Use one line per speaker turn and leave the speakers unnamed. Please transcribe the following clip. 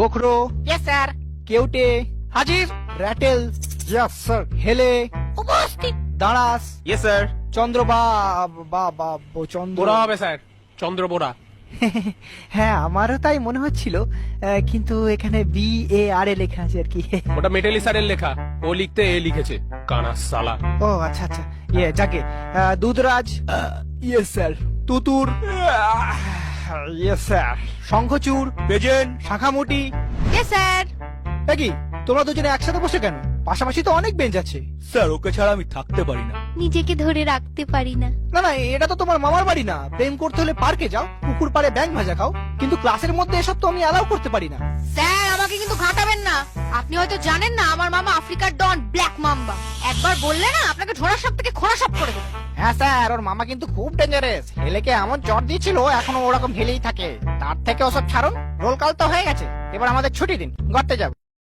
গোখরো,
yes sir.
কেউটে,
হাজির।
Ratel,
yes sir.
হেলে,
উপস্থিত।
দাঁড়াস,
ইয়েস স্যার।
চন্দ্র চন্দ্র।
বোরা হবে স্যার, চন্দ্র বোরা।
হ্যাঁ আমারও তাই মনে হচ্ছিল, কিন্তু এখানে BAR লেখা আছে আর কি।
ওটা মেটালি স্যারের লেখা, ও লিখতে এ লিখেছে, কানা সালা।
ও আচ্ছা আচ্ছা, যাকে দুধরাজ,
ইয়েস স্যার।
তুতুর,
ইয়েস স্যার।
শঙ্খচূড়,
প্রেজেন্ট।
শাখামুটি।
Yes sir.
কি তোমরা দুজনে একসাথে বসে কেন? পাশাপাশি তো অনেক বেঞ্চ আছে।
স্যার ওকে ছাড়া আমি থাকতে পারি না।
নিজেকে ধরে রাখতে পারি না।
না না, এটা তো তোমার মামার বাড়ি না। প্রেম করতে হলে পার্কে যাও, পুকুর পাড়ে ব্যাঙ ভাজা খাও, কিন্তু ক্লাসের মধ্যে এসব তো আমি অ্যালাউ করতে পারি না।
স্যার আমাকে কিন্তু ঘাটাবেন না। আপনি হয়তো জানেন না আমার মামা আফ্রিকার ডন ব্ল্যাক মাম্বা। একবার বললে না আপনাকে ঝোড়া সাপ থেকে খোঁড়া সাপ করে দেবে।
হ্যাঁ স্যার, ওর মামা কিন্তু খুব ডেঞ্জারাস। হেলেকে এমন চট দিয়েছিল, এখনো ওরকম হেলেই থাকে। তার থেকে ওসব ছাড়ুন, রোল কাল তো হয়ে গেছে। এবার আমাদের ছুটি দিন, ঘুরতে যাব।